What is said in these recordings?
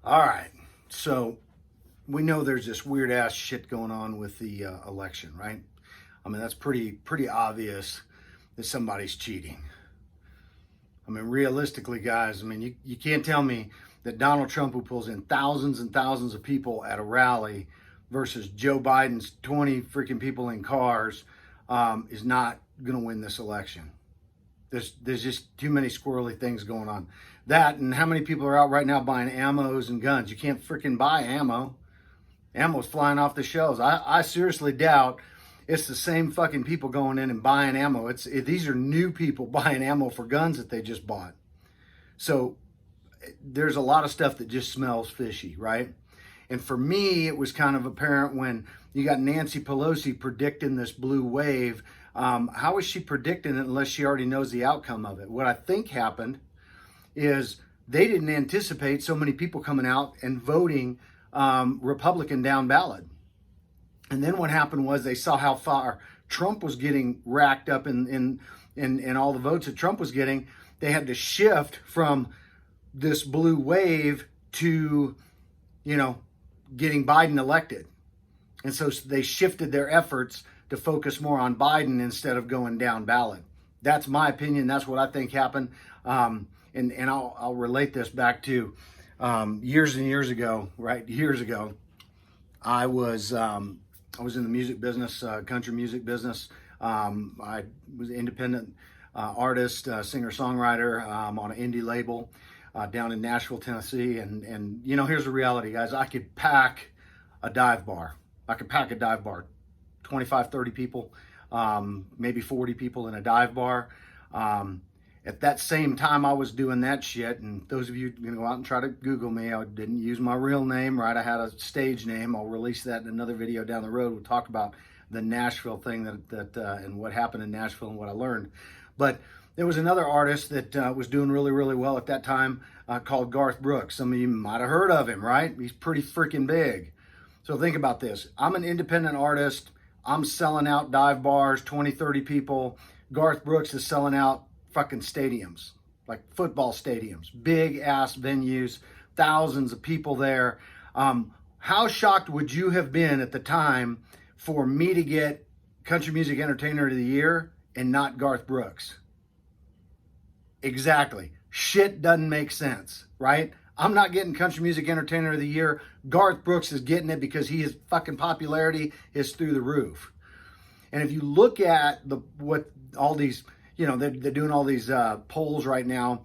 All right. So we know there's this weird ass shit going on with the election, right? I mean, that's pretty obvious that somebody's cheating. I mean, realistically, guys, I mean, you can't tell me that Donald Trump, who pulls in thousands and thousands of people at a rally, versus Joe Biden's 20 freaking people in cars, is not going to win this election. There's just too many squirrely things going on. That, and how many people are out right now buying ammos and guns? You can't freaking buy ammo. Ammo's flying off the shelves. I seriously doubt it's the same fucking people going in and buying ammo. These are new people buying ammo for guns that they just bought. So there's a lot of stuff that just smells fishy, right? And for me, it was kind of apparent when you got Nancy Pelosi predicting this blue wave. How is she predicting it unless she already knows the outcome of it? What I think happened is they didn't anticipate so many people coming out and voting Republican down ballot. And then what happened was they saw how far Trump was getting racked up in all the votes that Trump was getting. They had to shift from this blue wave to, getting Biden elected. And so they shifted their efforts to focus more on Biden instead of going down ballot. That's my opinion. That's what I think happened. And I'll relate this back to years and years ago, right? Years ago, I was in the music business, country music business. I was an independent artist, singer-songwriter on an indie label down in Nashville, Tennessee. And here's the reality, guys. I could pack a dive bar. 25, 30 people, maybe 40 people in a dive bar. At that same time I was doing that shit, and those of you going to go out and try to Google me, I didn't use my real name, right? I had a stage name. I'll release that in another video down the road. We'll talk about the Nashville thing and what happened in Nashville and what I learned. But there was another artist that was doing really, really well at that time called Garth Brooks. Some of you might have heard of him, right? He's pretty freaking big. So think about this. I'm an independent artist. I'm selling out dive bars, 20, 30 people. Garth Brooks is selling out fucking stadiums, like football stadiums, big ass venues, thousands of people there. How shocked would you have been at the time for me to get Country Music Entertainer of the Year and not Garth Brooks? Exactly. Shit doesn't make sense, right? I'm not getting Country Music Entertainer of the Year. Garth Brooks is getting it because his fucking popularity is through the roof. And if you look at what all these, they're doing all these polls right now.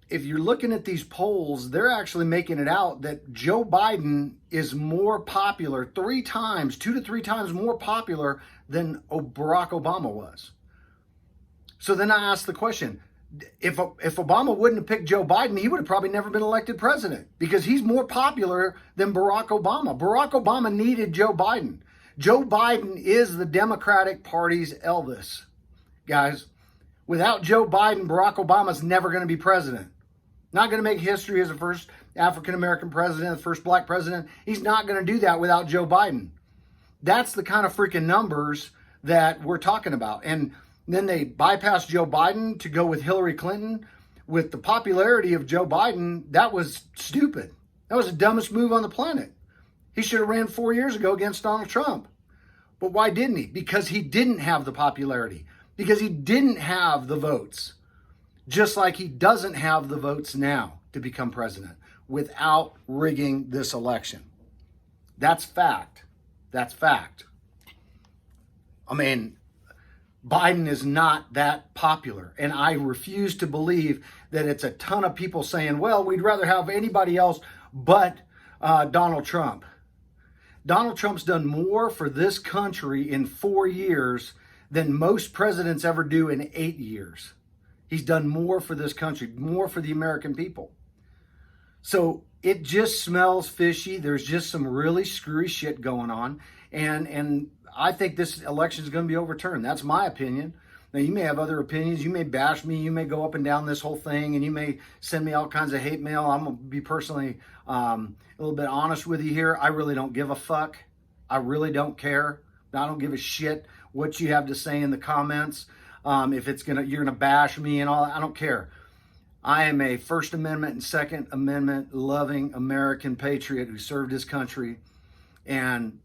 If you're looking at these polls, they're actually making it out that Joe Biden is more popular 2 to 3 times more popular than Barack Obama was. So then I ask the question, if Obama wouldn't have picked Joe Biden, he would have probably never been elected president because he's more popular than Barack Obama. Barack Obama needed Joe Biden. Joe Biden is the Democratic Party's Elvis. Guys, without Joe Biden, Barack Obama's never going to be president. Not going to make history as the first African-American president, the first black president. He's not going to do that without Joe Biden. That's the kind of freaking numbers that we're talking about. And then they bypassed Joe Biden to go with Hillary Clinton. With the popularity of Joe Biden, that was stupid. That was the dumbest move on the planet. He should have ran 4 years ago against Donald Trump. But why didn't he? Because he didn't have the popularity. Because he didn't have the votes. Just like he doesn't have the votes now to become president without rigging this election. That's fact. That's fact. I mean, Biden is not that popular. And I refuse to believe that it's a ton of people saying, well, we'd rather have anybody else but Donald Trump. Donald Trump's done more for this country in 4 years than most presidents ever do in 8 years. He's done more for this country, more for the American people. So it just smells fishy. There's just some really screwy shit going on. And I think this election is going to be overturned. That's my opinion. Now, you may have other opinions. You may bash me. You may go up and down this whole thing, and you may send me all kinds of hate mail. I'm going to be personally a little bit honest with you here. I really don't give a fuck. I really don't care. I don't give a shit what you have to say in the comments. If you're gonna bash me and all, I don't care. I am a First Amendment and Second Amendment loving American patriot who served his country, and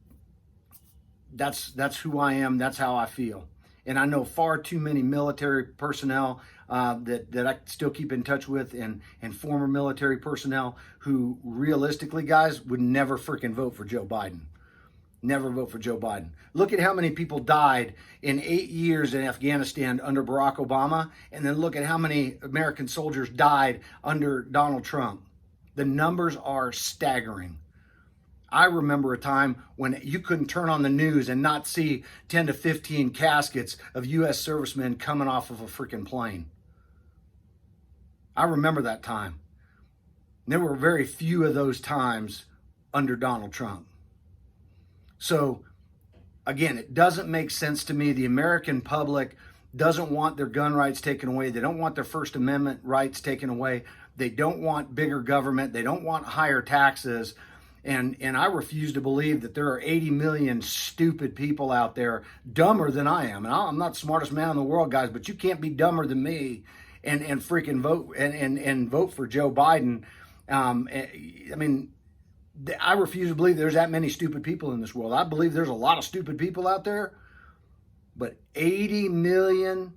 that's who I am. That's how I feel. And I know far too many military personnel that I still keep in touch with, and former military personnel who realistically, guys, would never freaking vote for Joe Biden. Never vote for Joe Biden. Look at how many people died in 8 years in Afghanistan under Barack Obama, and then look at how many American soldiers died under Donald Trump. The numbers are staggering. I remember a time when you couldn't turn on the news and not see 10 to 15 caskets of U.S. servicemen coming off of a freaking plane. I remember that time. There were very few of those times under Donald Trump. So, again, it doesn't make sense to me. The American public doesn't want their gun rights taken away. They don't want their First Amendment rights taken away. They don't want bigger government. They don't want higher taxes. And I refuse to believe that there are 80 million stupid people out there dumber than I am. And I'm not the smartest man in the world, guys, but you can't be dumber than me and freaking vote and vote for Joe Biden. I mean, I refuse to believe there's that many stupid people in this world. I believe there's a lot of stupid people out there, but 80 million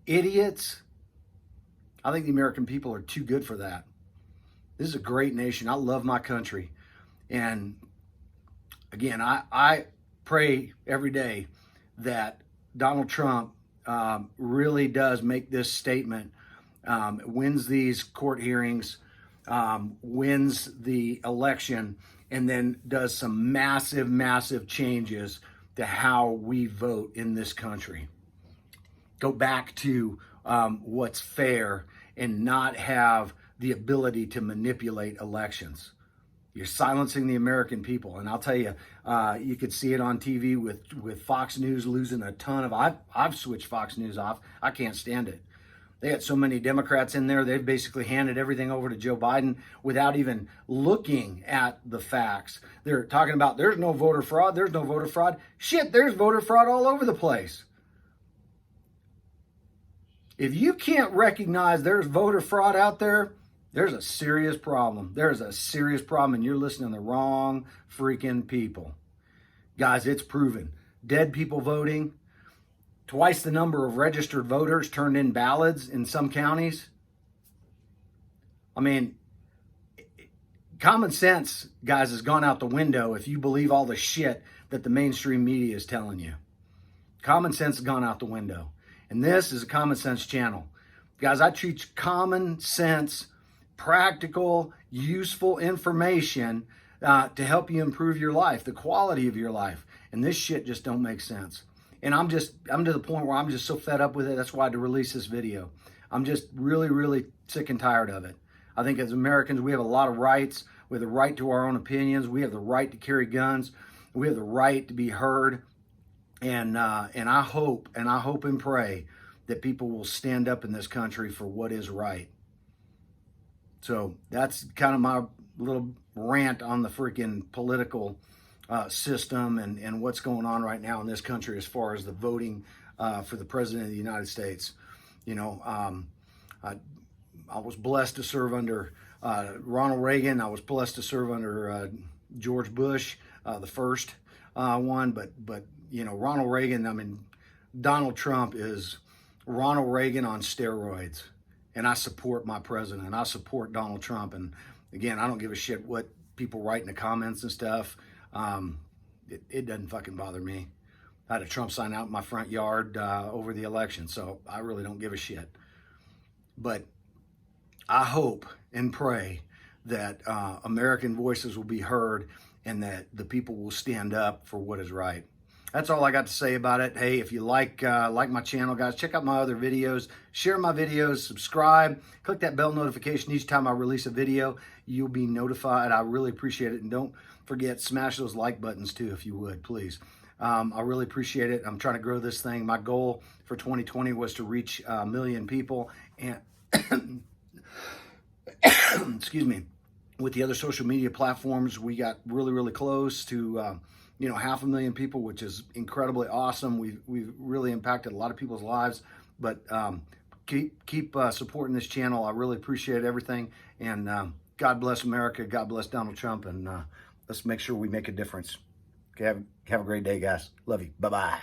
idiots, I think the American people are too good for that. This is a great nation. I love my country. And again, I pray every day that Donald Trump really does make this statement, wins these court hearings, wins the election, and then does some massive, massive changes to how we vote in this country. Go back to what's fair and not have the ability to manipulate elections. You're silencing the American people. And I'll tell you, you could see it on TV with Fox News losing a ton of, I've switched Fox News off. I can't stand it. They got so many Democrats in there, they've basically handed everything over to Joe Biden without even looking at the facts. They're talking about there's no voter fraud, there's no voter fraud. Shit, there's voter fraud all over the place. If you can't recognize there's voter fraud out there, there's a serious problem. There's a serious problem, and you're listening to the wrong freaking people. Guys, it's proven. Dead people voting, twice the number of registered voters turned in ballots in some counties. I mean, common sense, guys, has gone out the window if you believe all the shit that the mainstream media is telling you. Common sense has gone out the window. And this is a common sense channel. Guys, I teach common sense, practical, useful information to help you improve your life, the quality of your life. And this shit just don't make sense. And I'm to the point where I'm just so fed up with it. That's why I had to release this video. I'm just really, really sick and tired of it. I think as Americans, we have a lot of rights. We have the right to our own opinions. We have the right to carry guns. We have the right to be heard. And I hope and pray that people will stand up in this country for what is right. So that's kind of my little rant on the freaking political system and what's going on right now in this country as far as the voting for the president of the United States. You know, I was blessed to serve under Ronald Reagan. I was blessed to serve under George Bush, the first one. But you know, Ronald Reagan. I mean, Donald Trump is Ronald Reagan on steroids. And I support my president. I support Donald Trump. And again, I don't give a shit what people write in the comments and stuff. It doesn't fucking bother me. I had a Trump sign out in my front yard over the election, so I really don't give a shit. But I hope and pray that American voices will be heard and that the people will stand up for what is right. That's all I got to say about it. Hey, if you like my channel, guys, check out my other videos. Share my videos, subscribe, click that bell notification each time I release a video. You'll be notified. I really appreciate it. And don't forget, smash those like buttons too, if you would, please. I really appreciate it. I'm trying to grow this thing. My goal for 2020 was to reach 1 million people. And excuse me, with the other social media platforms, we got really, really close to 500,000 people, which is incredibly awesome. We've really impacted a lot of people's lives, but keep supporting this channel. I really appreciate everything. And God bless America. God bless Donald Trump. And let's make sure we make a difference. Okay, have a great day, guys. Love you. Bye-bye.